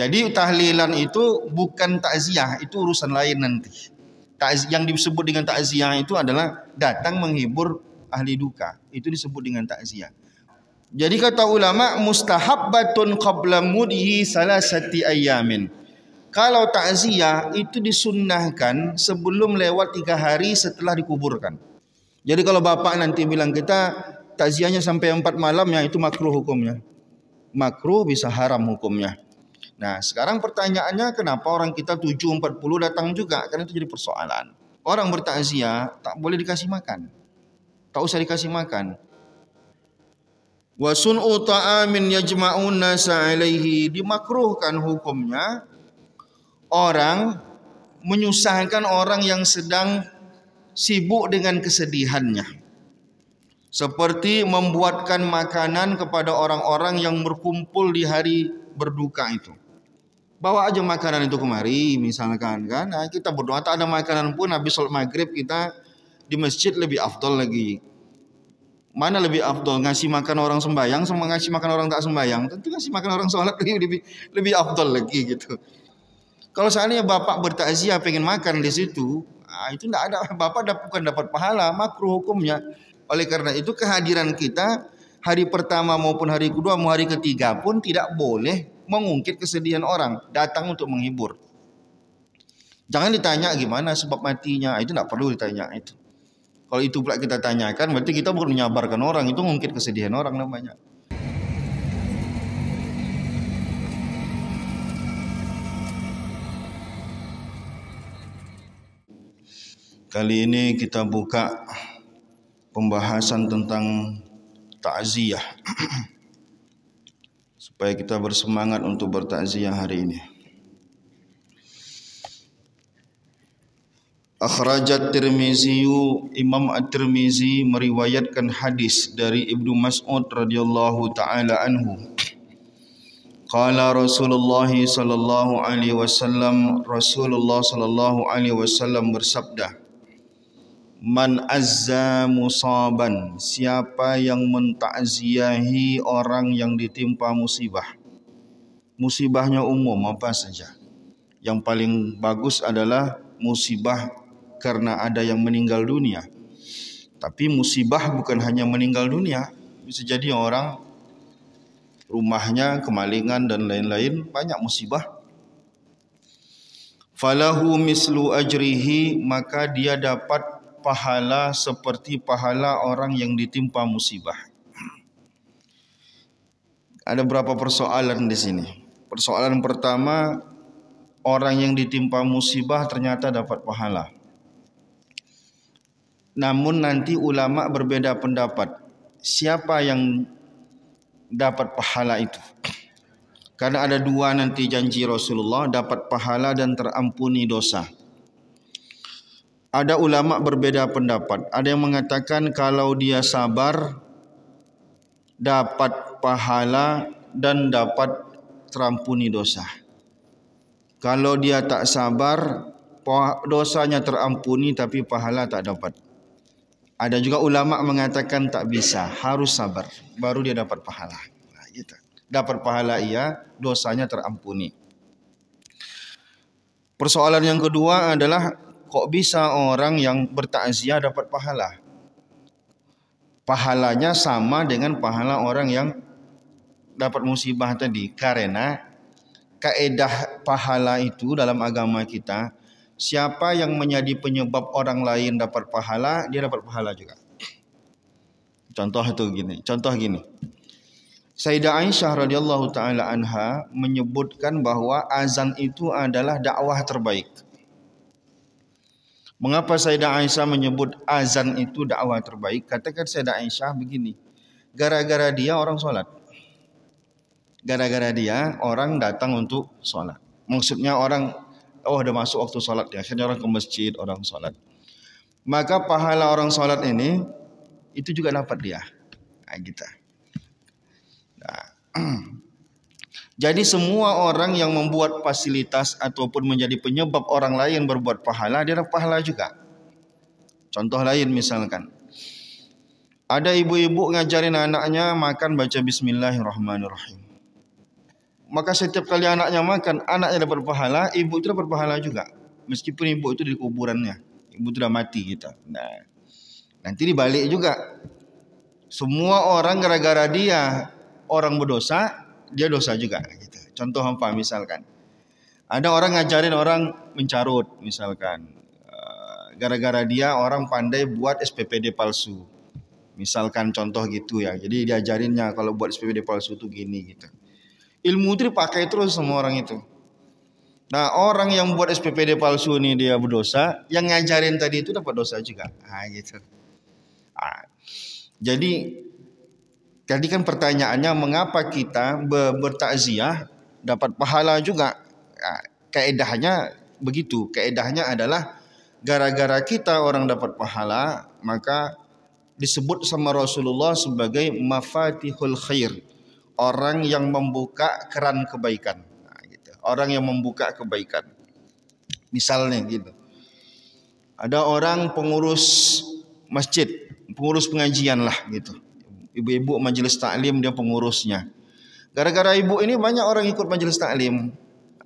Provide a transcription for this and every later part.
Jadi tahlilan itu bukan takziah, itu urusan lain nanti. Yang disebut dengan takziah itu adalah datang menghibur ahli duka. Itu disebut dengan takziah. Jadi kata ulama, mustahabbatun qabla mudhi salasati ayyamin. Kalau takziah itu disunnahkan sebelum lewat 3 hari setelah dikuburkan. Jadi kalau bapak nanti bilang kita takziahnya sampai 4 malam, ya itu makruh hukumnya. Makruh bisa haram hukumnya. Nah sekarang pertanyaannya, kenapa orang kita 7.40 datang juga? Karena itu jadi persoalan. Orang bertakziah tak boleh dikasih makan, tak usah dikasih makan. Wa sun'u ta'amin yajma'un nasa alaihi, dimakruhkan hukumnya orang menyusahkan orang yang sedang sibuk dengan kesedihannya, seperti membuatkan makanan kepada orang-orang yang berkumpul di hari berduka itu. Bawa aja makanan itu kemari misalkan kan. Nah, kita berdoa tak ada makanan pun, habis sholat maghrib kita di masjid lebih afdol lagi. Mana lebih afdol, ngasih makan orang sembahyang sama ngasih makan orang tak sembahyang? Tentu ngasih makan orang sholat lebih afdol lagi gitu. Kalau seandainya bapak bertakziah pengen makan di situ, itu tidak ada, bapak bukan dapat pahala, makruh hukumnya. Oleh karena itu kehadiran kita hari pertama maupun hari kedua maupun hari ketiga pun tidak boleh mengungkit kesedihan orang, datang untuk menghibur. Jangan ditanya gimana sebab matinya, itu tidak perlu ditanya itu. Kalau itu pula kita tanyakan, berarti kita bukan menyabarkan orang, itu mengungkit kesedihan orang namanya. Kali ini kita buka pembahasan tentang takziah supaya kita bersemangat untuk bertakziah hari ini. Akhrajat Tirmizi, Imam At-Tirmizi meriwayatkan hadis dari Ibnu Mas'ud radhiyallahu taala anhu. Qala Rasulullah sallallahu alaihi wasallam, Rasulullah sallallahu alaihi wasallam bersabda, man azza musaban, siapa yang mentakziahi orang yang ditimpa musibah. Musibahnya umum apa saja. Yang paling bagus adalah musibah karena ada yang meninggal dunia. Tapi musibah bukan hanya meninggal dunia, bisa jadi orang rumahnya kemalingan dan lain-lain, banyak musibah. Falahu mislu ajrihi, maka dia dapat pahala seperti pahala orang yang ditimpa musibah. Ada berapa persoalan di sini? Persoalan pertama, orang yang ditimpa musibah ternyata dapat pahala. Namun nanti ulama berbeda pendapat, siapa yang dapat pahala itu? Karena ada dua nanti janji Rasulullah, dapat pahala dan terampuni dosa. Ada ulama berbeda pendapat. Ada yang mengatakan kalau dia sabar dapat pahala dan dapat terampuni dosa. Kalau dia tak sabar, dosanya terampuni tapi pahala tak dapat. Ada juga ulama mengatakan tak bisa, harus sabar baru dia dapat pahala. Nah, gitu. Dapat pahala iya, dosanya terampuni. Persoalan yang kedua adalah, kok bisa orang yang bertakziah dapat pahala? Pahalanya sama dengan pahala orang yang dapat musibah tadi. Karena kaedah pahala itu dalam agama kita, siapa yang menjadi penyebab orang lain dapat pahala, dia dapat pahala juga. Contoh gini. Sayyidah Aisyah radhiyallahu taala anha menyebutkan bahwa azan itu adalah dakwah terbaik. Mengapa Sayyidah Aisyah menyebut azan itu dakwah terbaik? Katakan Sayyidah Aisyah begini, gara-gara dia orang sholat. Gara-gara dia orang datang untuk sholat. Maksudnya orang, udah masuk waktu sholat ya, akhirnya orang ke masjid, orang sholat. Maka pahala orang sholat ini, itu juga dapat dia. Nah, gitu. Nah. Jadi semua orang yang membuat fasilitas ataupun menjadi penyebab orang lain berbuat pahala, dia dapat pahala juga. Contoh lain misalkan, ada ibu-ibu ngajarin anaknya makan baca bismillahirrahmanirrahim. maka setiap kali anaknya makan, anaknya dapat pahala, ibu itu dapat pahala juga. Meskipun ibu itu di kuburannya, ibu itu sudah mati kita. Nah, nanti dibalik juga. Semua orang gara-gara dia orang berdosa, dia dosa juga. Gitu. Contoh apa misalkan? Ada orang ngajarin orang mencarut misalkan. Gara-gara dia orang pandai buat SPPD palsu. Misalkan contoh gitu ya. Jadi diajarinnya kalau buat SPPD palsu itu gini gitu. Ilmu itu dipakai terus sama orang itu. Nah, orang yang buat SPPD palsu ini dia berdosa, yang ngajarin tadi itu dapat dosa juga. Nah, gitu. Nah, jadi tadi kan pertanyaannya mengapa kita bertakziah dapat pahala juga? Nah, kaedahnya begitu. Kaedahnya adalah gara-gara kita orang dapat pahala, maka disebut sama Rasulullah sebagai mafatihul khair. Orang yang membuka keran kebaikan. Nah, gitu. Orang yang membuka kebaikan. Misalnya gitu. Ada orang pengurus masjid, pengurus pengajian lah gitu. Ibu-ibu majelis taklim dia pengurusnya. Gara-gara ibu ini banyak orang ikut majelis taklim.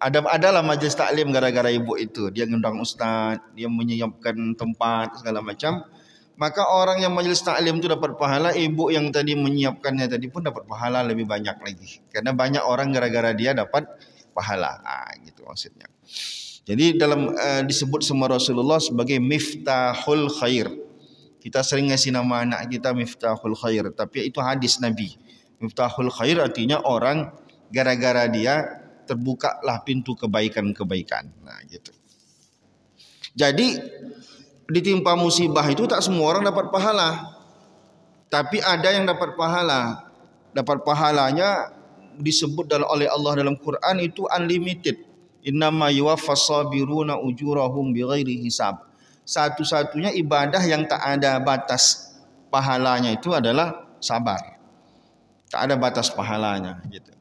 Adalah majelis taklim gara-gara ibu itu. Dia ngundang ustaz, dia menyiapkan tempat segala macam. Maka orang yang majelis taklim itu dapat pahala, ibu yang tadi menyiapkannya tadi pun dapat pahala lebih banyak lagi. Karena banyak orang gara-gara dia dapat pahala. Gitu maksudnya. Jadi dalam disebut sama Rasulullah sebagai miftahul khair. Kita sering ngasih nama anak kita miftahul khair, tapi itu hadis Nabi. Miftahul khair artinya orang gara-gara dia terbukalah pintu kebaikan-kebaikan. Nah, gitu. Jadi ditimpa musibah itu tak semua orang dapat pahala. Tapi ada yang dapat pahala. Dapat pahalanya disebut oleh Allah dalam Quran itu unlimited. Innama yuwaffas sabiruna ujurahum bighairi hisab. Satu-satunya ibadah yang tak ada batas pahalanya itu adalah sabar. Tak ada batas pahalanya gitu.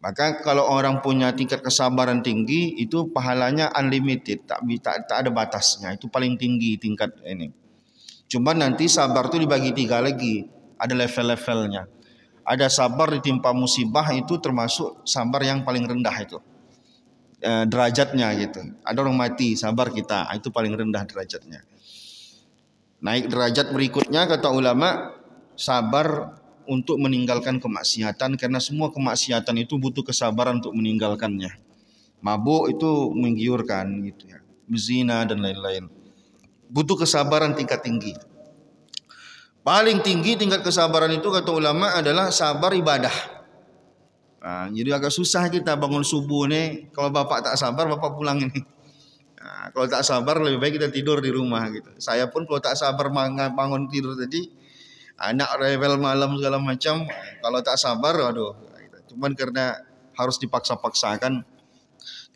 Maka kalau orang punya tingkat kesabaran tinggi itu pahalanya unlimited, tak ada batasnya. Itu paling tinggi tingkat ini. Cuma nanti sabar itu dibagi 3 lagi, ada level-levelnya. Ada sabar ditimpa musibah itu termasuk sabar yang paling rendah itu. Derajatnya gitu. Ada orang mati, sabar kita, itu paling rendah derajatnya. Naik derajat berikutnya kata ulama, sabar untuk meninggalkan kemaksiatan, karena semua kemaksiatan itu butuh kesabaran untuk meninggalkannya. Mabuk itu menggiurkan gitu ya, berzina dan lain-lain. Butuh kesabaran tingkat tinggi. Paling tinggi tingkat kesabaran itu kata ulama adalah sabar ibadah. Nah, jadi agak susah kita bangun subuh nih. Kalau bapak tak sabar, bapak pulang ini. Nah, kalau tak sabar lebih baik kita tidur di rumah gitu. Saya pun kalau tak sabar bangun tidur tadi, anak rewel malam segala macam, kalau tak sabar, waduh. Cuman karena harus dipaksa-paksakan,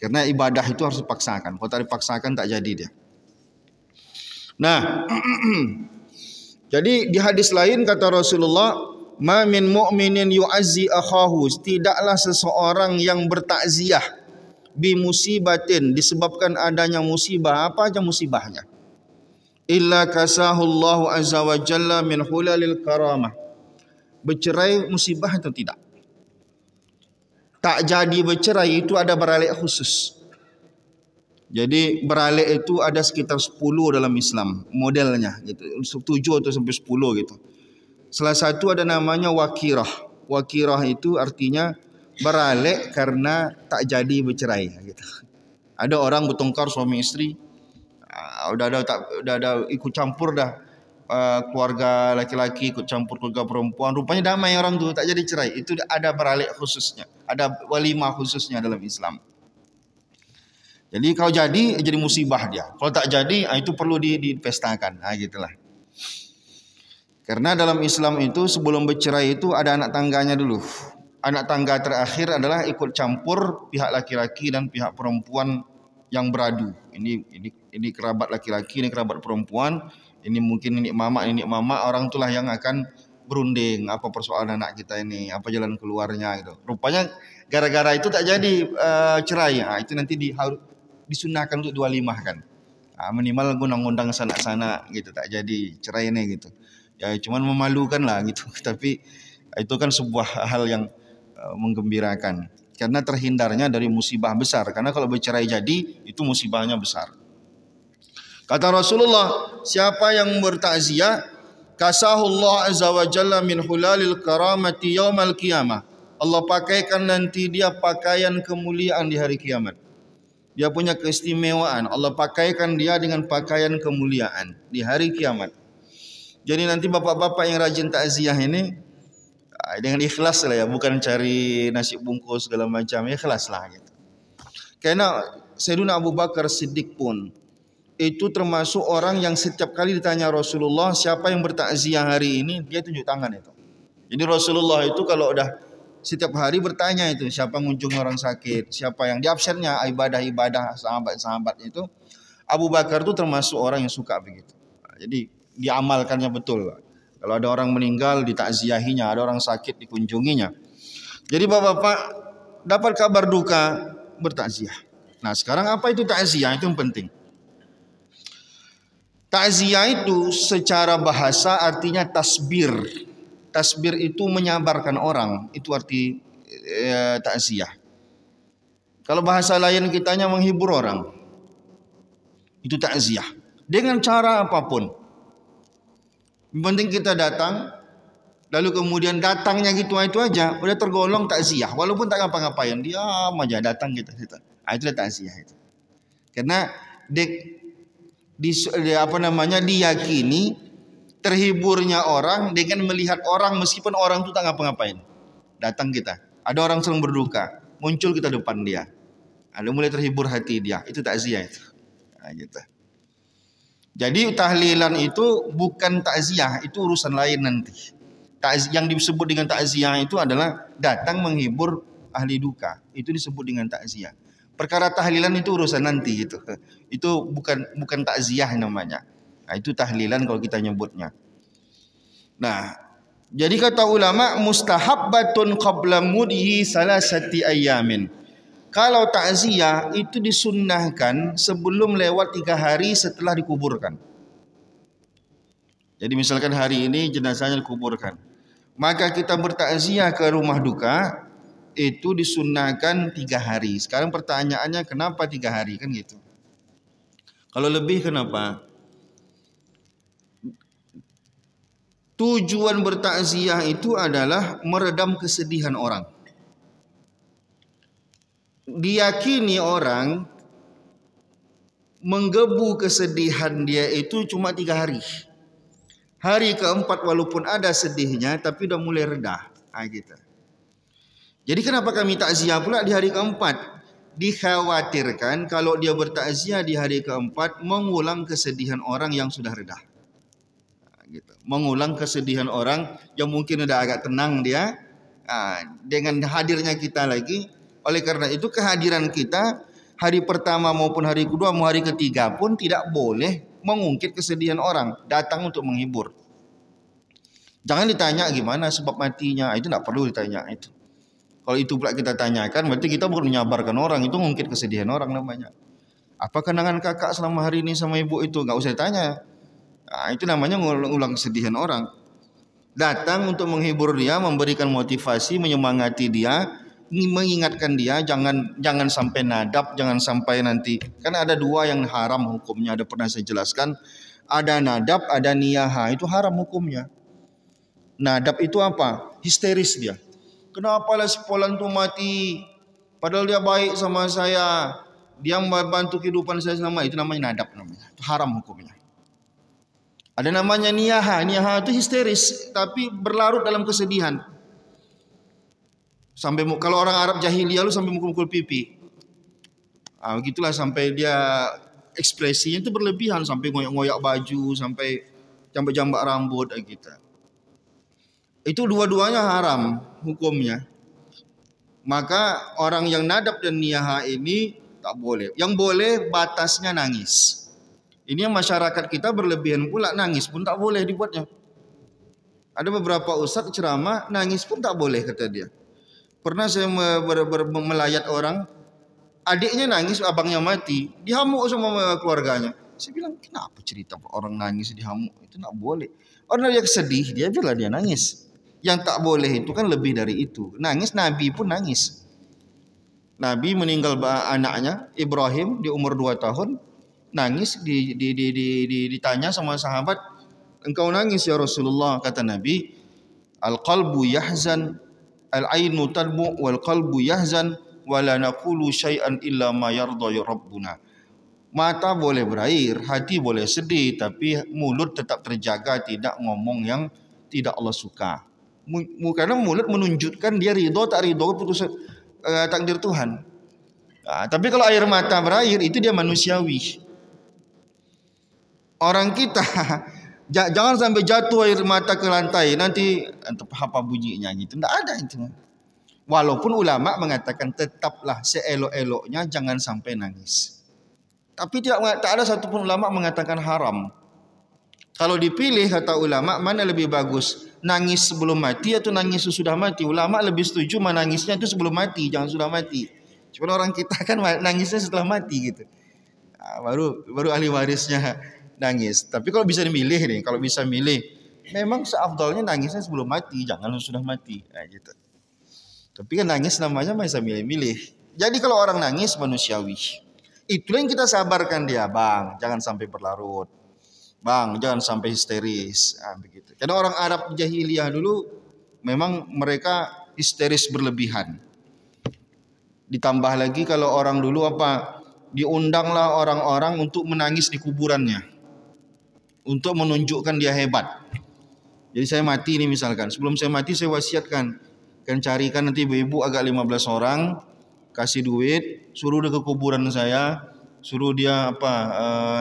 karena ibadah itu harus dipaksakan. Kalau tak dipaksakan tak jadi dia. Nah, jadi di hadis lain kata Rasulullah, ma min mu'minin yu'azzi akhahu, tidaklah seseorang yang bertakziah bi musibatin, disebabkan adanya musibah, apa aja musibahnya, illa kasahullahu azza wa jalla min hulalil karamah. Bercerai musibah atau tidak? Tak jadi bercerai itu ada beralik khusus. Jadi beralik itu ada sekitar 10 dalam Islam modelnya gitu. 7 atau sampai 10 gitu. Salah satu ada namanya wakirah. Wakirah itu artinya beralik karena tak jadi bercerai gitu. Ada orang bertengkar suami istri, udah ada ikut campur dah, keluarga laki-laki ikut campur keluarga perempuan, rupanya damai orang tu, tak jadi cerai. Itu ada beralik khususnya, ada walimah khususnya dalam Islam. Jadi kalau jadi musibah dia. Kalau tak jadi itu perlu dipestakan. Gitulah. Karena dalam Islam itu sebelum bercerai itu ada anak tangganya dulu. Anak tangga terakhir adalah ikut campur pihak laki-laki dan pihak perempuan yang beradu. Ini kerabat laki-laki, ini kerabat perempuan, ini mungkin nenek mama, orang itulah yang akan berunding apa persoalan anak kita ini, apa jalan keluarnya gitu. Rupanya gara-gara itu tak jadi cerai. Itu nanti disunahkan untuk 25 kan. Minimal ngundang-ngundang sanak-sanak gitu, tak jadi cerai ini gitu. Ya cuman memalukan lah gitu. Tapi itu kan sebuah hal yang menggembirakan. karena terhindarnya dari musibah besar. Karena kalau bercerai jadi itu musibahnya besar. Kata Rasulullah, siapa yang bertakziah, kasahullah azza wa jalla min hulalil karamati yaumal qiyamah. Allah pakaikan nanti dia pakaian kemuliaan di hari kiamat. Dia punya keistimewaan. Allah pakaikan dia dengan pakaian kemuliaan di hari kiamat. Jadi nanti bapak-bapak yang rajin takziah ini dengan ikhlas lah ya, bukan cari nasi bungkus segala macam, ikhlas lah gitu. Karena Sayyidina Abu Bakar Siddiq pun itu termasuk orang yang setiap kali ditanya Rasulullah siapa yang bertakziah hari ini, dia tunjuk tangan itu. Jadi Rasulullah itu kalau udah setiap hari bertanya itu siapa ngunjungi orang sakit, siapa yang di absennya ibadah-ibadah sahabat-sahabat itu, Abu Bakar itu termasuk orang yang suka begitu. Jadi diamalkannya betul. Kalau ada orang meninggal ditakziahinya, ada orang sakit dikunjunginya. Jadi bapak-bapak dapat kabar duka bertakziah. Nah sekarang apa itu takziah? Itu yang penting. Takziah itu secara bahasa artinya tasbir. Tasbir itu menyabarkan orang. Itu arti takziah. Kalau bahasa lain kitanya menghibur orang. Itu takziah. Dengan cara apapun. Yang penting kita datang. Lalu kemudian datangnya gitu itu aja. Udah tergolong takziah. Walaupun tak ngapa-ngapain. Diam aja datang kita. Itulah takziah itu. Karena diyakini terhiburnya orang dengan melihat orang meskipun orang itu tak ngapa-ngapain. Datang kita, ada orang sedang berduka, muncul kita depan dia, ada mulai terhibur hati dia, itu takziah itu. Nah, gitu. Jadi tahlilan itu bukan takziah, itu urusan lain nanti. Yang disebut dengan takziah itu adalah datang menghibur ahli duka, itu disebut dengan takziah. Perkara tahlilan itu urusan nanti gitu. Itu bukan takziah namanya. Nah, itu tahlilan kalau kita nyebutnya. Nah, jadi kata ulama mustahabbatun qabla mudhi salasati ayamin. Kalau takziah itu disunnahkan sebelum lewat 3 hari setelah dikuburkan. Jadi misalkan hari ini jenazahnya dikuburkan, maka kita bertakziah ke rumah duka itu disunnahkan 3 hari. Sekarang pertanyaannya kenapa 3 hari kan gitu? Kalau lebih kenapa? Tujuan bertakziah itu adalah meredam kesedihan orang. Diyakini orang menggebu kesedihan dia itu cuma 3 hari. Hari keempat walaupun ada sedihnya tapi udah mulai reda. Nah, gitu. Jadi kenapa kami takziah pula di hari keempat? Dikhawatirkan kalau dia bertakziah di hari keempat mengulang kesedihan orang yang sudah reda. Gitu. Mengulang kesedihan orang yang mungkin udah agak tenang dia. Dengan hadirnya kita lagi. Oleh karena itu kehadiran kita hari pertama maupun hari kedua maupun hari ketiga pun tidak boleh mengungkit kesedihan orang. Datang untuk menghibur. Jangan ditanya gimana sebab matinya. Itu tidak perlu ditanya itu. Kalau itu pula kita tanyakan, berarti kita bukan menyabarkan orang, itu mungkin kesedihan orang namanya. Apa kenangan kakak selama hari ini sama ibu itu? Nggak usah ditanya. Nah, itu namanya ngulang kesedihan orang. Datang untuk menghibur dia, memberikan motivasi, menyemangati dia, mengingatkan dia, jangan sampai nadab, jangan sampai nanti. Karena ada 2 yang haram hukumnya, ada pernah saya jelaskan. Ada nadab, ada niyaha, itu haram hukumnya. Nadab itu apa? Histeris dia. Kenapa lah si Polan tu mati? Padahal dia baik sama saya. Dia membantu kehidupan saya selama. Itu namanya nadab namanya. Itu haram hukumnya. Ada namanya niyaha. Niyaha itu histeris. Tapi berlarut dalam kesedihan. Sampai kalau orang Arab jahiliyah lu sampai mukul-mukul pipi. Begitulah sampai dia ekspresinya itu berlebihan. Sampai ngoyak-ngoyak baju. Sampai jambak-jambak rambut gitu. Itu dua-duanya haram hukumnya. Maka orang yang nadab dan niyaha ini tak boleh. Yang boleh batasnya nangis. Ini yang masyarakat kita berlebihan pula, nangis pun tak boleh dibuatnya. Ada beberapa ustadz ceramah nangis pun tak boleh kata dia. Pernah saya melayat orang, adiknya nangis, abangnya mati, dihamuk sama keluarganya. Saya bilang kenapa cerita orang nangis dihamuk? Itu tak boleh. Orang dia sedih, dia bilang dia nangis. Yang tak boleh itu kan lebih dari itu. Nangis, Nabi pun nangis. Nabi meninggal anaknya Ibrahim di umur 2 tahun, nangis ditanya sama sahabat, engkau nangis ya Rasulullah? Kata Nabi, al-qalbu yahzan, al-ainu tadmu wal qalbu yahzan wa la naqulu syai'an illa ma yarda ya Rabbuna. Mata boleh berair, hati boleh sedih, tapi mulut tetap terjaga, tidak ngomong yang tidak Allah suka. Karena mulut menunjukkan dia ridho tak ridho putus takdir Tuhan. Nah, tapi kalau air mata berair itu dia manusiawi. Orang kita jangan sampai jatuh air mata ke lantai, nanti apa bunyinya gitu. Tidak ada itu. Walaupun ulama mengatakan tetaplah seelok-eloknya jangan sampai nangis. Tapi tak ada satupun ulama mengatakan haram. Kalau dipilih kata ulama mana lebih bagus, nangis sebelum mati atau nangis sesudah mati? Ulama lebih setuju menangisnya itu sebelum mati, jangan sudah mati. Cuma orang kita kan nangisnya setelah mati gitu. Nah, baru ahli warisnya nangis. Tapi kalau bisa dimilih nih, kalau bisa milih, memang seafdalnya nangisnya sebelum mati, jangan sudah mati. Nah, gitu. Tapi kan nangis namanya bisa milih-milih. Jadi kalau orang nangis manusiawi. Itulah yang kita sabarkan dia, bang, jangan sampai berlarut, bang, jangan sampai histeris, begitu. Karena orang Arab jahiliyah dulu memang mereka histeris berlebihan. Ditambah lagi kalau orang dulu diundanglah orang-orang untuk menangis di kuburannya, untuk menunjukkan dia hebat. Jadi saya mati ini misalkan, sebelum saya mati saya wasiatkan, kan carikan nanti ibu-ibu agak 15 orang. Kasih duit, suruh dia ke kuburan saya, suruh dia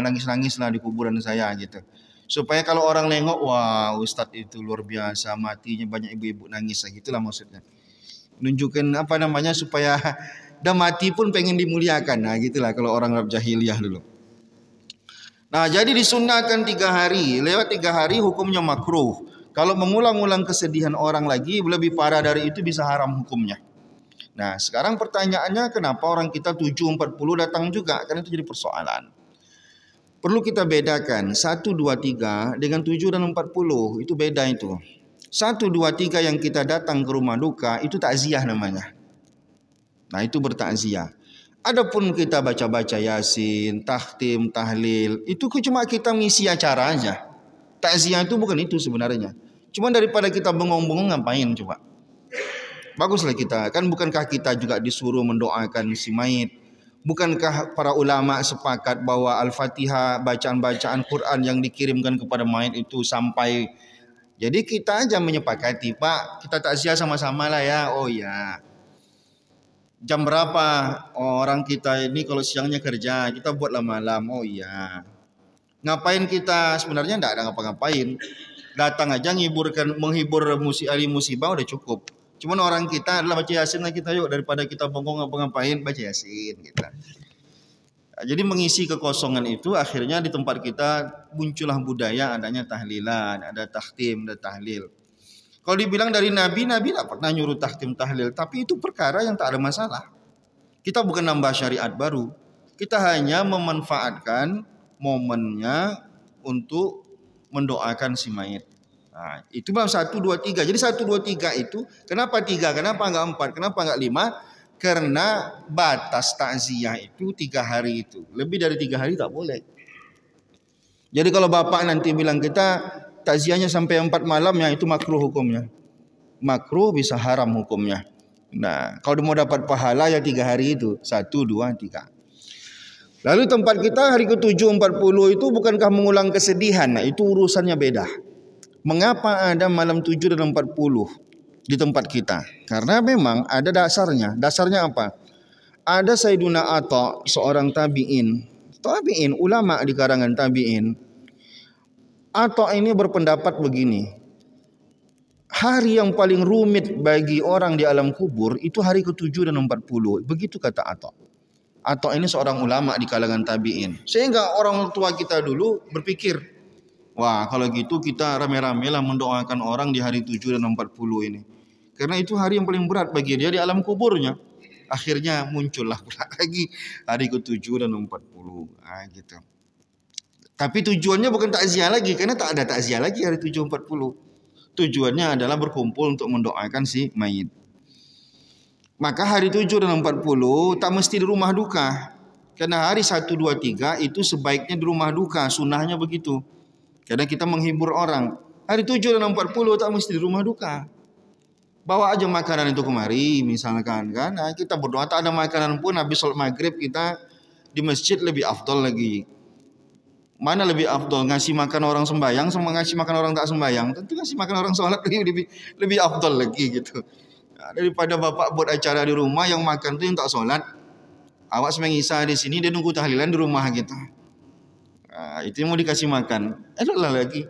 nangis-nangis lah di kuburan saya gitu. Supaya kalau orang nengok, wah Ustadz itu luar biasa, matinya banyak ibu-ibu nangis, gitulah maksudnya. Nunjukin supaya dah mati pun pengen dimuliakan, nah gitulah kalau orang Arab jahiliyah dulu. Nah jadi disunahkan 3 hari, lewat 3 hari hukumnya makruh. Kalau mengulang-ulang kesedihan orang lagi lebih parah dari itu bisa haram hukumnya. Nah sekarang pertanyaannya kenapa orang kita 7.40 datang juga? Karena itu jadi persoalan. Perlu kita bedakan 1, 2, 3 dengan 7 dan 40 itu beda itu. 1, 2, 3 yang kita datang ke rumah duka itu takziah namanya. Nah itu bertakziah. Adapun kita baca-baca Yasin, takhtim, tahlil, itu cuma kita ngisi acara aja. Takziah itu bukan itu sebenarnya. Cuma daripada kita bengong-bengong ngapain coba? Baguslah kita, kan bukankah kita juga disuruh mendoakan si mayit? Bukankah para ulama sepakat bahwa Al-Fatihah, bacaan-bacaan Quran yang dikirimkan kepada mayit itu sampai. Jadi kita aja menyepakati, Pak, kita takziah sama-sama lah ya. Oh ya. Jam berapa orang kita ini kalau siangnya kerja, kita buatlah malam. Oh iya. Ngapain kita? Sebenarnya enggak ada ngapa-ngapain. Datang aja menghibur ahli musibah udah cukup. Cuman orang kita adalah baca Yasin lah kita yuk, daripada kita bengong ngapa-ngapain, baca Yasin gitu. Jadi mengisi kekosongan itu akhirnya di tempat kita muncullah budaya adanya tahlilan, ada takhtim, ada tahlil. Kalau dibilang dari Nabi tak pernah nyuruh takhtim tahlil, tapi itu perkara yang tak ada masalah. Kita bukan nambah syariat baru. Kita hanya memanfaatkan momennya untuk mendoakan si mayit. Nah, itu baru 1, 2, 3. Jadi 1, 2, 3 itu kenapa 3? Kenapa enggak 4? Kenapa enggak 5? Karena batas takziah itu 3 hari itu. Lebih dari 3 hari tak boleh. Jadi kalau bapak nanti bilang kita takziahnya sampai 4 malam ya itu makruh hukumnya. Makruh bisa haram hukumnya. Nah, kalau mau dapat pahala ya 3 hari itu. 1, 2, 3. Lalu tempat kita hari ke-7 40 itu bukankah mengulang kesedihan? Nah, itu urusannya beda. Mengapa ada malam 7 dan 40 di tempat kita? Karena memang ada dasarnya. Dasarnya apa? Ada Sayyiduna Atha, seorang tabi'in, ulama di karangan tabi'in. Atha ini berpendapat begini. Hari yang paling rumit bagi orang di alam kubur itu hari ke-7 dan 40. Begitu kata Atha. Atha ini seorang ulama di kalangan tabi'in. Sehingga orang tua kita dulu berpikir, wah kalau gitu kita rame-rame lah mendoakan orang di hari 7 dan 40 ini. Karena itu hari yang paling berat bagi dia di alam kuburnya. Akhirnya muncullah pula lagi hari ke-7 dan 40. Nah, gitu. Tapi tujuannya bukan takziah lagi. Karena tak ada takziah lagi hari 7 40. Tujuannya adalah berkumpul untuk mendoakan si mayit. Maka hari 7 dan 40 tak mesti di rumah duka. Karena hari 1, 2, 3 itu sebaiknya di rumah duka. Sunnahnya begitu. Karena kita menghibur orang. Hari 7 dan 40 tak mesti di rumah duka. Bawa aja makanan itu kemari misalkan kan. Nah, kita berdoa tak ada makanan pun habis sholat maghrib kita di masjid lebih afdol lagi. Mana lebih afdol, ngasih makan orang sembahyang sama ngasih makan orang tak sembahyang? Tentu ngasih makan orang sholat lebih afdol lagi gitu. Nah, daripada bapak buat acara di rumah yang makan tuh yang tak sholat. Awak sembahyang isya di sini dia nunggu tahlilan di rumah gitu. Nah, itu yang mau dikasih makan. Adalah lagi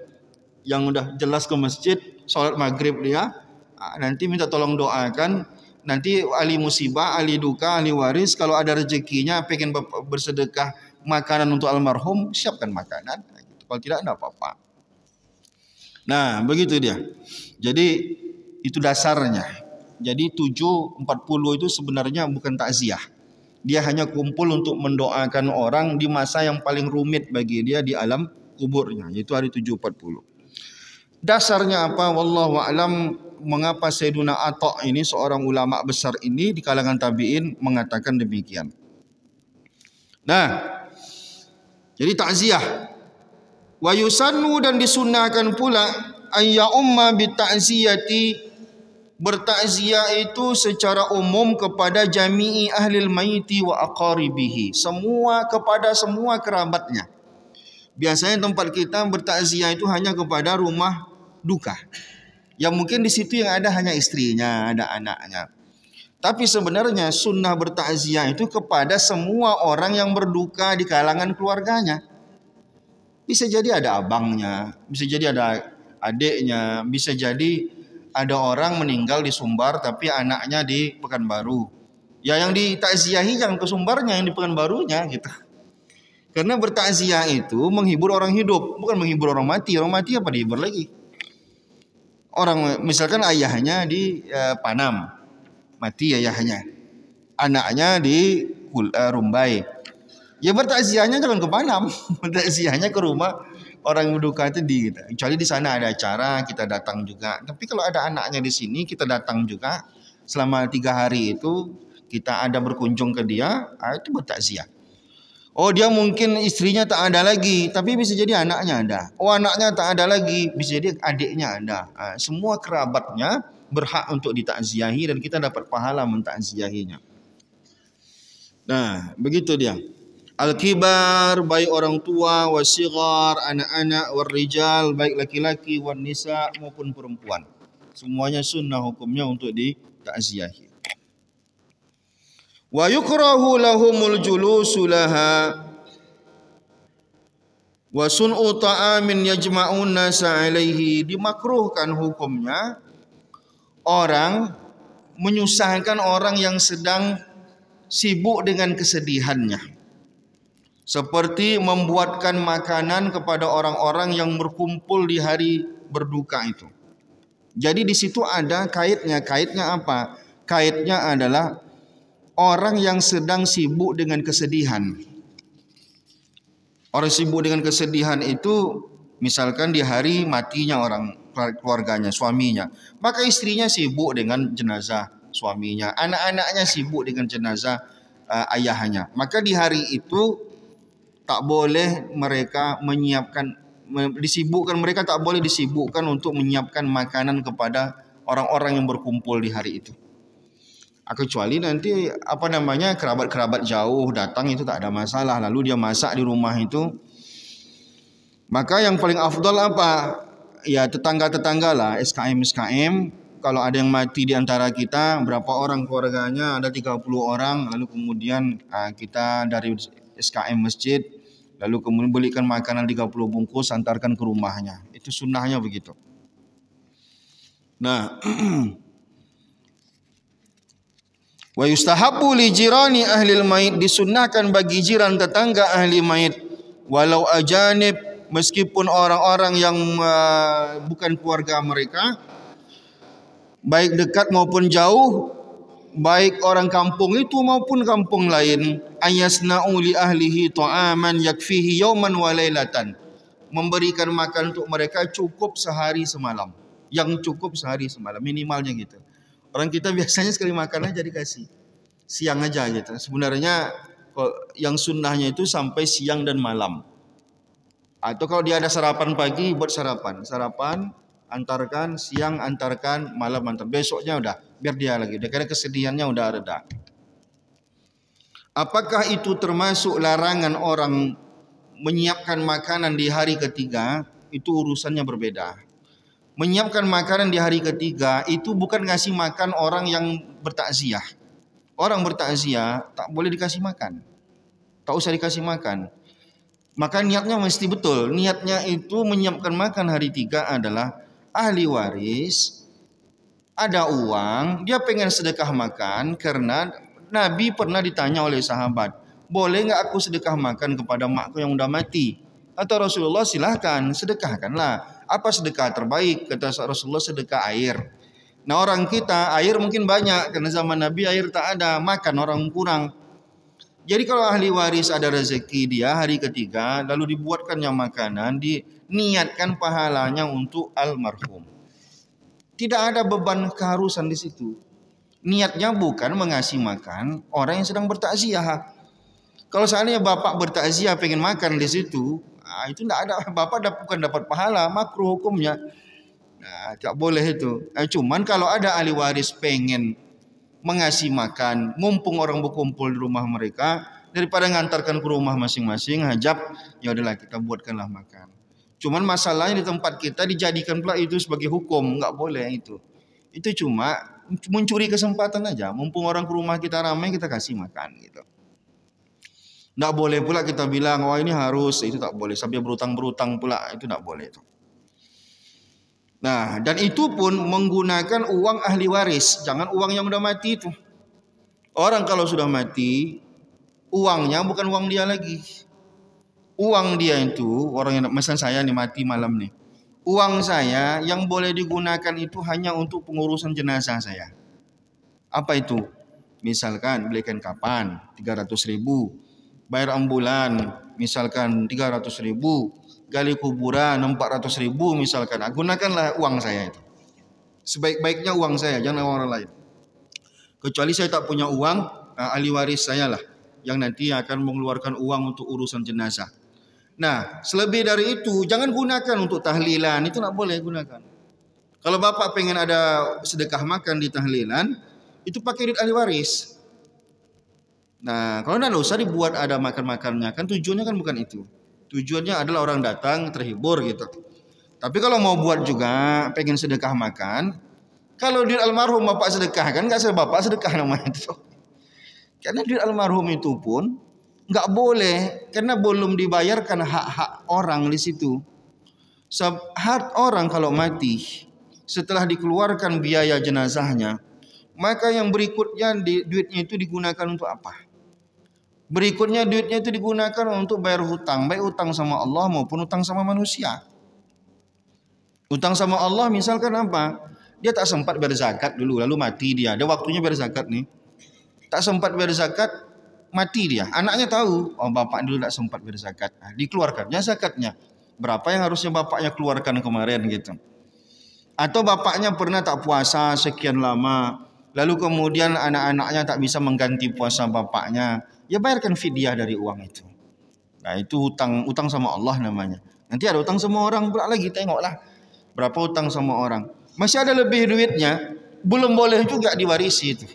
yang udah jelas ke masjid sholat maghrib dia. Nanti minta tolong doakan. Nanti ahli musibah, ahli duka, ahli waris kalau ada rezekinya pengen bersedekah makanan untuk almarhum, siapkan makanan. Kalau tidak apa-apa. Nah, begitu dia. Jadi itu dasarnya. Jadi 7.40 itu sebenarnya bukan takziah. Dia hanya kumpul untuk mendoakan orang di masa yang paling rumit bagi dia di alam kuburnya, yaitu hari 7.40. Dasarnya apa? Wallahu a'lam. Mengapa Sayyiduna Atha ini seorang ulama besar ini di kalangan tabi'in mengatakan demikian. Nah, jadi takziah. Wa yusannu dan disunnahkan pula ayya umma bi ta'ziyati, bertakziah itu secara umum kepada jami'i ahlil maiti wa aqaribihi, semua kepada semua kerabatnya. Biasanya tempat kita bertakziah itu hanya kepada rumah duka. Yang mungkin di situ yang ada hanya istrinya, ada anaknya. Tapi sebenarnya sunnah bertakziah itu kepada semua orang yang berduka di kalangan keluarganya. Bisa jadi ada abangnya, bisa jadi ada adiknya, bisa jadi ada orang meninggal di Sumbar tapi anaknya di Pekanbaru. Ya yang ditakziahi jangan ke Sumbarnya, yang di Pekanbarunya gitu. Karena bertakziah itu menghibur orang hidup, bukan menghibur orang mati. Orang mati apa dihibur lagi? Orang misalkan ayahnya di Panam, mati ayahnya, anaknya di Rumbai, ya bertakziahnya jangan ke Panam, bertakziahnya ke rumah orang yang berduka itu di kita. Kecuali di sana ada acara kita datang juga. Tapi kalau ada anaknya di sini kita datang juga selama 3 hari itu kita ada berkunjung ke dia, itu bertakziah. Oh dia mungkin istrinya tak ada lagi, tapi bisa jadi anaknya ada. Oh anaknya tak ada lagi, bisa jadi adiknya ada. Semua kerabatnya berhak untuk ditakziahi dan kita dapat pahala mentakziahinya. Nah begitu dia. Al-kibar, baik orang tua, wasighar, anak-anak, warrijal, baik laki-laki, wanisa maupun perempuan. Semuanya sunnah hukumnya untuk ditakziahi. Wa yukrahu lahumul julusu laha wa sun'u ta'amin yajma'un nasa alaihi. Dimakruhkan hukumnya orang menyusahkan orang yang sedang sibuk dengan kesedihannya, seperti membuatkan makanan kepada orang-orang yang berkumpul di hari berduka itu. Jadi di situ ada kaitnya. Kaitnya apa? Kaitnya adalah orang yang sedang sibuk dengan kesedihan. Orang sibuk dengan kesedihan itu misalkan di hari matinya orang keluarganya, suaminya. Maka istrinya sibuk dengan jenazah suaminya. Anak-anaknya sibuk dengan jenazah ayahnya. Maka di hari itu tak boleh mereka mereka tak boleh disibukkan untuk menyiapkan makanan kepada orang-orang yang berkumpul di hari itu. Kecuali nanti kerabat-kerabat jauh datang itu tak ada masalah, lalu dia masak di rumah itu. Maka yang paling afdal apa? Ya tetangga-tetangga lah, SKM. Kalau ada yang mati di antara kita, berapa orang keluarganya, ada 30 orang, lalu kemudian kita dari SKM masjid, lalu kemudian belikan makanan 30 bungkus, antarkan ke rumahnya. Itu sunnahnya begitu. Nah, wa yustahabbu li jirani ahlil mayit, disunnahkan bagi jiran tetangga ahli mayit, walau ajanib, meskipun orang-orang yang bukan keluarga mereka, baik dekat maupun jauh, baik orang kampung itu maupun kampung lain, ayasna'u li ahlihi ta'aman yakfihi yawman wa lailatan, memberikan makan untuk mereka cukup sehari semalam, yang cukup sehari semalam, minimalnya gitu. Orang kita biasanya sekali makan aja dikasih. Siang aja gitu. Sebenarnya yang sunnahnya itu sampai siang dan malam. Atau kalau dia ada sarapan pagi, buat sarapan. Sarapan, antarkan, siang antarkan, malam antarkan. Besoknya udah, biar dia lagi. Karena kesedihannya udah reda. Apakah itu termasuk larangan orang menyiapkan makanan di hari ketiga? Itu urusannya berbeda. Menyiapkan makanan di hari ketiga itu bukan ngasih makan orang yang bertakziah. Orang bertakziah tak boleh dikasih makan. Tak usah dikasih makan. Maka niatnya mesti betul. Niatnya itu menyiapkan makan hari 3 adalah ahli waris, ada uang, dia pengen sedekah makan karena Nabi pernah ditanya oleh sahabat, boleh nggak aku sedekah makan kepada makku yang udah mati? Atau Rasulullah, silahkan sedekahkanlah. Apa sedekah terbaik? Kata Rasulullah, sedekah air. Nah orang kita air mungkin banyak karena zaman Nabi air tak ada, makan orang kurang. Jadi kalau ahli waris ada rezeki dia hari ketiga, lalu dibuatkannya makanan, diniatkan pahalanya untuk almarhum. Tidak ada beban keharusan di situ. Niatnya bukan mengasih makan orang yang sedang bertakziah. Kalau seandainya bapak bertakziah pengen makan di situ, itu tidak ada, bapak bukan dapat pahala, makruh hukumnya. Nah, tak boleh itu. Cuman kalau ada ahli waris pengen mengasih makan, mumpung orang berkumpul di rumah mereka, daripada ngantarkan ke rumah masing-masing hajab, ya udahlah kita buatkanlah makan. Cuman masalahnya di tempat kita dijadikan pula itu sebagai hukum, nggak boleh itu. Itu cuma mencuri kesempatan aja, mumpung orang ke rumah kita ramai kita kasih makan gitu. Nggak boleh pula kita bilang wah ini harus, itu tak boleh, sampai berutang-berutang pula, itu nggak boleh itu. Nah, dan itu pun menggunakan uang ahli waris, jangan uang yang udah mati itu. Orang kalau sudah mati, uangnya bukan uang dia lagi. Uang dia itu, orang yang misalnya saya nih mati malam nih. Uang saya yang boleh digunakan itu hanya untuk pengurusan jenazah saya. Apa itu? Misalkan belikan kapan 300.000, bayar ambulan misalkan 300.000, gali kuburan 400.000 misalkan. Gunakanlah uang saya itu. Sebaik-baiknya uang saya, jangan orang lain. Kecuali saya tak punya uang, ahli waris saya lah yang nanti akan mengeluarkan uang untuk urusan jenazah. Nah, selebih dari itu jangan gunakan untuk tahlilan, itu tak boleh gunakan. Kalau bapak pengen ada sedekah makan di tahlilan, itu pakai duit ahli waris. Nah, kalau tidak usah dibuat ada makan-makannya, kan tujuannya kan bukan itu. Tujuannya adalah orang datang terhibur gitu. Tapi kalau mau buat juga pengen sedekah makan, kalau duit almarhum bapak sedekah kan nggak bapak sedekah namanya itu. Karena duit almarhum itu pun nggak boleh karena belum dibayarkan hak-hak orang di situ. Hak orang kalau mati setelah dikeluarkan biaya jenazahnya, maka yang berikutnya duitnya itu digunakan untuk apa? Berikutnya duitnya itu digunakan untuk bayar hutang, baik hutang sama Allah maupun hutang sama manusia. Hutang sama Allah misalkan apa? Dia tak sempat bayar zakat dulu, lalu mati dia. Ada waktunya bayar zakat nih. Tak sempat bayar zakat, mati dia. Anaknya tahu, oh bapak dulu tak sempat bayar zakat. Nah, dikeluarkannya zakatnya. Berapa yang harusnya bapaknya keluarkan kemarin gitu. Atau bapaknya pernah tak puasa sekian lama, lalu kemudian anak-anaknya tak bisa mengganti puasa bapaknya, ya bayarkan fidyah dari uang itu. Nah itu utang sama Allah namanya. Nanti ada utang sama orang pula lagi, tengoklah berapa utang sama orang. Masih ada lebih duitnya, belum boleh juga diwarisi itu.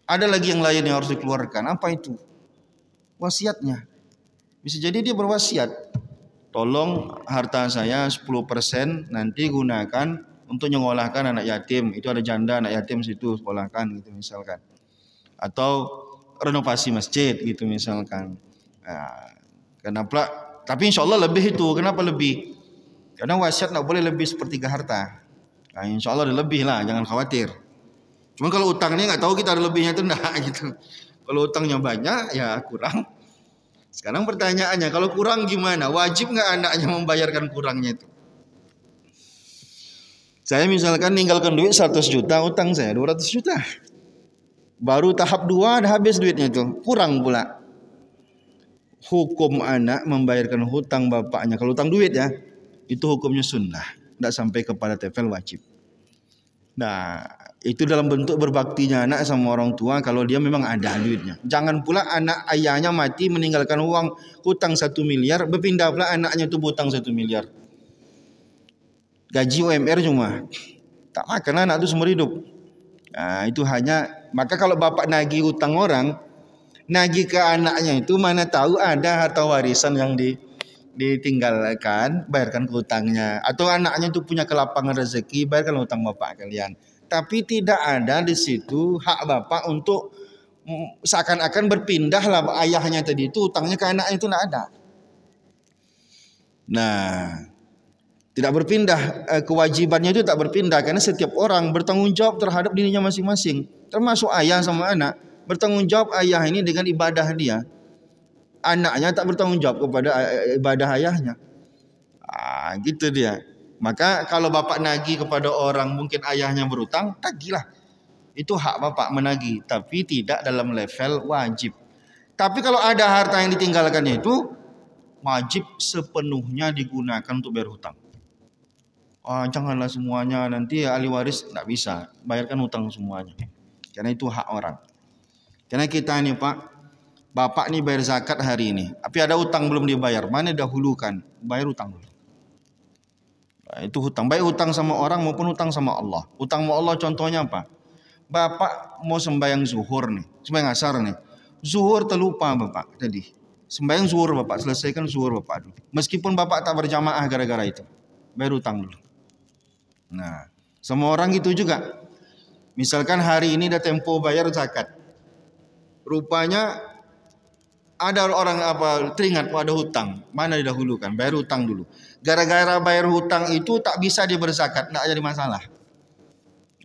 Ada lagi yang lain yang harus dikeluarkan. Apa itu? Wasiatnya. Bisa jadi dia berwasiat, tolong harta saya 10% nanti gunakan untuk menyekolahkan anak yatim. Itu ada janda anak yatim situ, sekolahkan gitu misalkan. Atau renovasi masjid gitu misalkan. Nah, kenapa? Tapi insya Allah lebih itu. Kenapa lebih? Karena wasiat tak boleh lebih sepertiga harta. Nah, insya Allah ada lebih lah, jangan khawatir. Cuma kalau utangnya nggak tahu kita ada lebihnya itu enggak gitu. Kalau utangnya banyak ya kurang. Sekarang pertanyaannya, kalau kurang gimana? Wajib nggak anaknya membayarkan kurangnya itu? Saya misalkan ninggalkan duit 100 juta, utang saya 200 juta. Baru tahap 2 ada habis duitnya itu, kurang pula. Hukum anak membayarkan hutang bapaknya, kalau hutang duit ya, itu hukumnya sunnah, tidak sampai kepada level wajib. Nah, itu dalam bentuk berbaktinya anak sama orang tua kalau dia memang ada duitnya. Jangan pula anak ayahnya mati meninggalkan uang hutang 1 miliar, berpindah pula anaknya itu hutang 1 miliar. Gaji UMR cuma tak makan anak itu seumur hidup. Nah, itu hanya, maka kalau bapak nagih hutang orang, nagih ke anaknya itu mana tahu ada harta warisan yang ditinggalkan, bayarkan ke hutangnya. Atau anaknya itu punya kelapangan rezeki, bayarkan hutang bapak kalian. Tapi tidak ada di situ hak bapak untuk seakan-akan berpindah lah ayahnya tadi itu hutangnya ke anaknya, itu tidak ada. Nah, tidak berpindah, kewajibannya itu tak berpindah karena setiap orang bertanggung jawab terhadap dirinya masing-masing, termasuk ayah sama anak. Bertanggung jawab ayah ini dengan ibadah dia, anaknya tak bertanggung jawab kepada ibadah ayahnya. Gitu dia. Maka kalau bapak nagih kepada orang, mungkin ayahnya berutang, tagihlah. Itu hak bapak menagih, tapi tidak dalam level wajib. Tapi kalau ada harta yang ditinggalkannya itu wajib sepenuhnya digunakan untuk bayar hutang. Janganlah semuanya, nanti ahli waris tidak bisa bayarkan hutang semuanya, karena itu hak orang. Karena kita ini Pak, bapak nih bayar zakat hari ini, tapi ada hutang belum dibayar, mana dahulukan? Bayar hutang dulu. Nah, itu hutang, baik hutang sama orang maupun hutang sama Allah. Hutang sama Allah contohnya apa? Bapak mau sembahyang zuhur nih, sembahyang asar nih, zuhur terlupa bapak tadi. Sembahyang zuhur bapak, selesaikan zuhur bapak dulu. Meskipun bapak tak berjamaah gara-gara itu, bayar hutang dulu. Nah, semua orang gitu juga. Misalkan hari ini ada tempo bayar zakat, rupanya ada orang teringat ada hutang, mana didahulukan? Bayar hutang dulu. Gara-gara bayar hutang itu tak bisa dia berzakat, tak jadi masalah.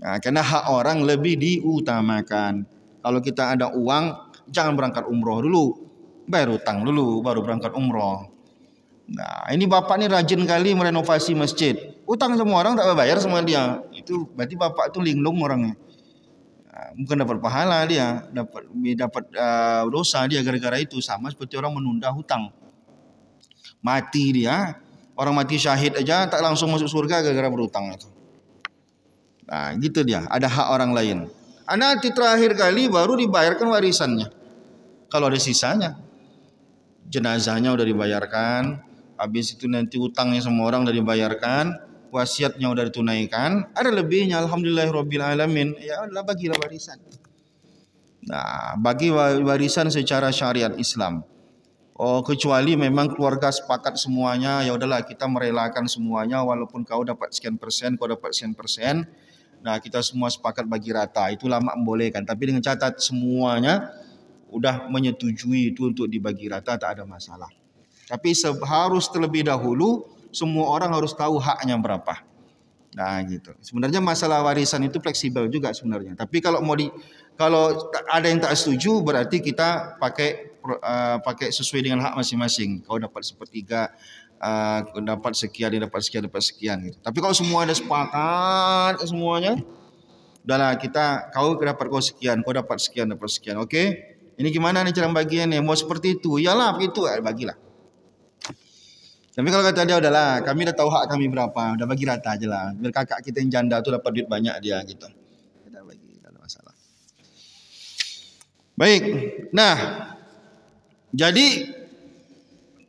Nah, karena hak orang lebih diutamakan. Kalau kita ada uang, jangan berangkat umroh dulu, bayar hutang dulu, baru berangkat umroh. Nah, ini bapak ini rajin kali merenovasi masjid, utang semua orang tak bayar sama dia. Itu berarti bapak itu linglung orangnya. Bukan dapat pahala dia, dapat dosa dia gara-gara itu. Sama seperti orang menunda hutang. Mati dia, orang mati syahid aja tak langsung masuk surga gara-gara berhutang itu. Nah, gitu dia, ada hak orang lain. Nanti terakhir kali baru dibayarkan warisannya. Kalau ada sisanya, jenazahnya udah dibayarkan, habis itu nanti hutangnya semua orang udah dibayarkan, wasiatnya udah ditunaikan, ada lebihnya, alhamdulillahirabbil alamin, ya Allah bagilah warisan. Nah, bagi warisan secara syariat Islam. Kecuali memang keluarga sepakat semuanya, ya udahlah kita merelakan semuanya, walaupun kau dapat sekian persen, kau dapat sekian persen. Nah, kita semua sepakat bagi rata, itu lama membolehkan. Tapi dengan catat semuanya udah menyetujui itu untuk dibagi rata, tak ada masalah. Tapi harus terlebih dahulu semua orang harus tahu haknya berapa. Nah, gitu. Sebenarnya masalah warisan itu fleksibel juga sebenarnya. Tapi kalau kalau ada yang tak setuju, berarti kita pakai sesuai dengan hak masing-masing. Kau dapat sepertiga, dapat sekian, dapat sekian gitu. Tapi kalau semua ada sepakat semuanya, udahlah kau dapat sekian, dapat sekian. Oke? Ini gimana nih cara bagiannya? Mau seperti itu? Iyalah, begitu, bagilah. Tapi kalau kata dia, udahlah, kami dah tahu hak kami berapa, udah bagi rata aja lah. Biar kakak kita yang janda tuh dapat duit banyak dia gitu. Kita bagi, tidak ada masalah. Baik, nah, jadi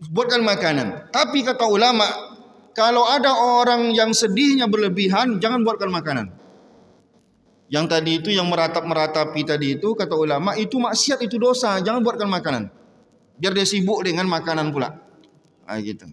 buatkan makanan. Tapi kata ulama, kalau ada orang yang sedihnya berlebihan, jangan buatkan makanan. Yang tadi itu yang meratapi tadi itu, kata ulama, itu maksiat, itu dosa. Jangan buatkan makanan. Biar dia sibuk dengan makanan pula. Gitu.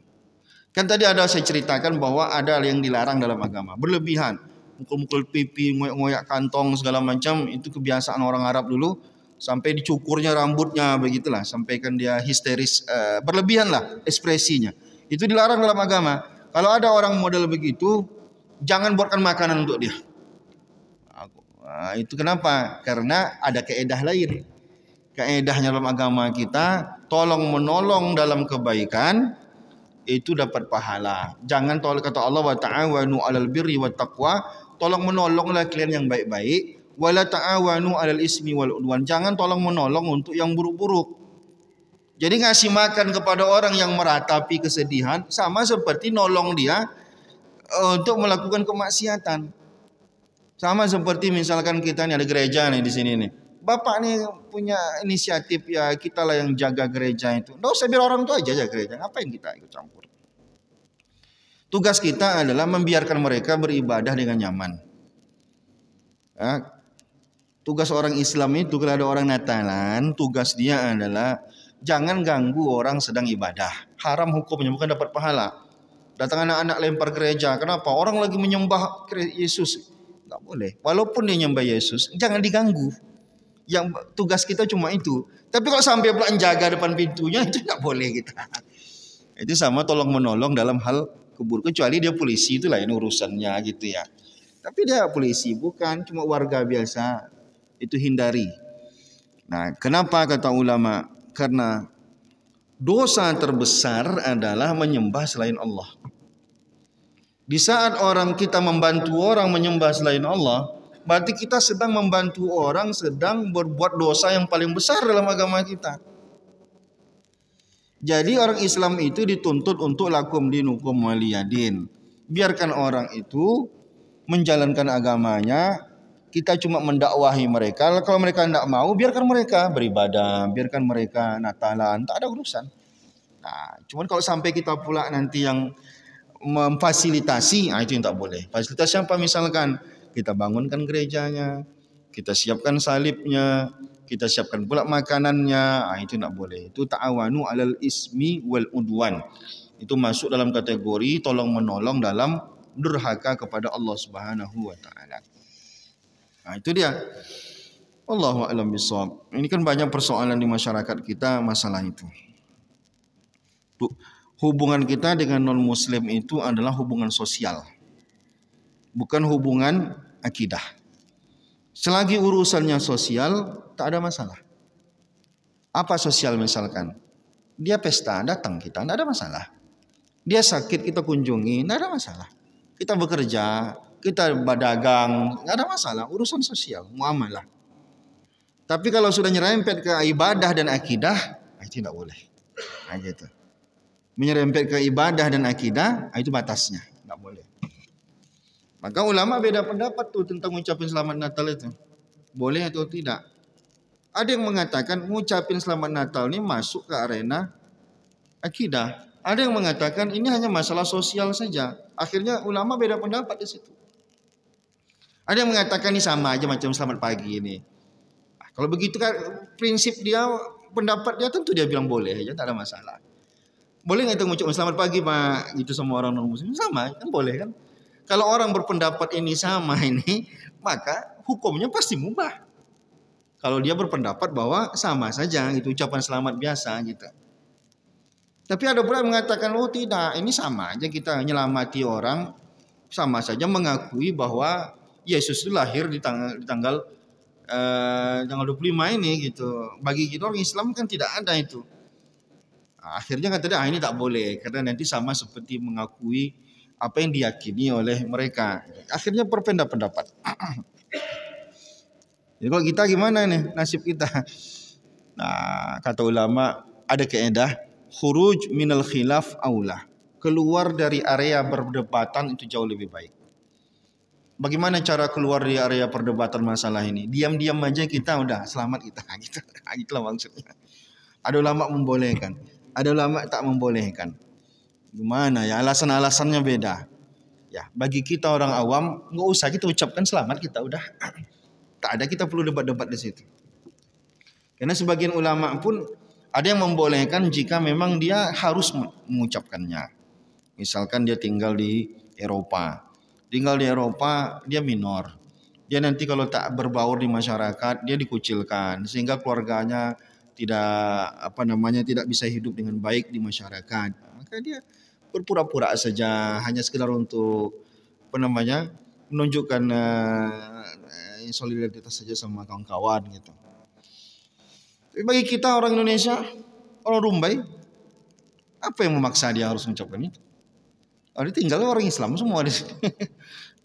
Kan tadi ada saya ceritakan bahwa ada yang dilarang dalam agama, berlebihan, mukul-mukul pipi, ngoyak-ngoyak kantong segala macam, itu kebiasaan orang Arab dulu, sampai dicukurnya rambutnya begitulah, sampaikan dia histeris, berlebihan lah ekspresinya. Itu dilarang dalam agama. Kalau ada orang model begitu, jangan buatkan makanan untuk dia. Itu kenapa? Karena ada kaedah lain. Kaedahnya dalam agama kita, tolong menolong dalam kebaikan itu dapat pahala. Jangan kata Allah, wa ta'awanu 'alal birri wat taqwa, tolong menolonglah kalian yang baik-baik, wala ta'awanu 'alal ismi wal udwan, jangan tolong menolong untuk yang buruk-buruk. Jadi ngasih makan kepada orang yang meratapi kesedihan sama seperti nolong dia untuk melakukan kemaksiatan. Sama seperti misalkan kita nih ada gereja nih di sini nih. Bapak nih punya inisiatif ya kita lah yang jaga gereja itu. Nggak usah biar orang tua aja gereja. Ngapain kita ikut campur? Tugas kita adalah membiarkan mereka beribadah dengan nyaman. Ya, tugas orang Islam itu kalau ada orang Natalan, tugas dia adalah jangan ganggu orang sedang ibadah. Haram hukumnya, bukan dapat pahala. Datang anak-anak lempar gereja. Kenapa? Orang lagi menyembah Yesus. Nggak boleh. Walaupun dia nyembah Yesus, jangan diganggu. Yang tugas kita cuma itu. Tapi kalau sampai pula jaga depan pintunya, itu nggak boleh kita. Itu sama tolong menolong dalam hal kubur. Kecuali dia polisi, itu lain urusannya gitu ya. Tapi dia polisi, bukan cuma warga biasa. Itu hindari. Nah, kenapa kata ulama? Karena dosa terbesar adalah menyembah selain Allah. Di saat orang kita membantu orang menyembah selain Allah, berarti kita sedang membantu orang sedang berbuat dosa yang paling besar dalam agama kita. Jadi orang Islam itu dituntut untuk lakum dinukum waliyadin. Biarkan orang itu menjalankan agamanya. Kita cuma mendakwahi mereka. Kalau mereka tidak mau, biarkan mereka beribadah, biarkan mereka Natalan, tak ada urusan. Nah, cuman kalau sampai kita pula nanti yang memfasilitasi, itu yang tak boleh. Fasilitasnya apa? Misalkan kita bangunkan gerejanya, kita siapkan salibnya, kita siapkan pula makanannya, itu tak boleh. Itu ta'awanu alal ismi wal udwan. Itu masuk dalam kategori tolong menolong dalam durhaka kepada Allah Subhanahu wa taala. Nah, itu dia. Allahu a'lam bishawab. Ini kan banyak persoalan di masyarakat kita masalah itu. Hubungan kita dengan non-muslim itu adalah hubungan sosial. Bukan hubungan akidah. Selagi urusannya sosial, tak ada masalah. Apa sosial misalkan? Dia pesta, datang kita, tidak ada masalah. Dia sakit, kita kunjungi, tidak ada masalah. Kita bekerja, kita berdagang, tidak ada masalah. Urusan sosial, muamalah. Tapi kalau sudah nyerempet ke ibadah dan akidah, itu tidak boleh. Nah, gitu. Menyerempet ke ibadah dan akidah, itu batasnya, nggak boleh. Maka ulama beda pendapat tuh tentang ngucapin selamat Natal itu, boleh atau tidak. Ada yang mengatakan ngucapin selamat Natal ini masuk ke arena akidah. Ada yang mengatakan ini hanya masalah sosial saja. Akhirnya ulama beda pendapat di situ. Ada yang mengatakan ini sama aja macam selamat pagi ini. Kalau begitu kan prinsip dia, pendapat dia tentu dia bilang boleh aja, tak ada masalah. Boleh nggak kita mengucapkan selamat pagi Pak gitu sama orang non muslim? Sama kan, boleh kan? Kalau orang berpendapat ini sama ini, maka hukumnya pasti mubah. Kalau dia berpendapat bahwa sama saja itu ucapan selamat biasa gitu. Tapi ada pula yang mengatakan oh tidak, ini sama aja kita nyelamati orang, sama saja mengakui bahwa Yesus itu lahir di tanggal 25 ini gitu. Bagi kita orang Islam kan tidak ada itu. Akhirnya kata dia ini tak boleh karena nanti sama seperti mengakui apa yang diyakini oleh mereka. Akhirnya berpendapat. Jadi kalau kita gimana nih nasib kita? Nah, kata ulama ada kaidah khuruj minal khilaf aula. Keluar dari area perdebatan itu jauh lebih baik. Bagaimana cara keluar dari area perdebatan masalah ini? Diam-diam aja kita udah selamat kita gitu. Itulah maksudnya. Ada ulama membolehkan, ada ulama tak membolehkan. Gimana ya? Alasan-alasannya beda. Ya, bagi kita orang awam nggak usah kita ucapkan selamat kita udah. Tak ada kita perlu debat-debat di situ. Karena sebagian ulama pun ada yang membolehkan jika memang dia harus mengucapkannya. Misalkan dia tinggal di Eropa. Tinggal di Eropa dia minor. Dia nanti kalau tak berbaur di masyarakat dia dikucilkan sehingga keluarganya tidak bisa hidup dengan baik di masyarakat. Maka dia berpura-pura saja hanya sekedar untuk menunjukkan solidaritas saja sama kawan-kawan gitu. Tapi bagi kita orang Indonesia, orang Rumbai, apa yang memaksa dia harus mengucapkan itu? Dia tinggal orang Islam semua di sini.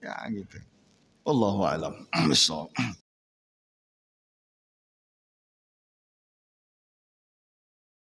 Ya gitu. Wallahu a'lam.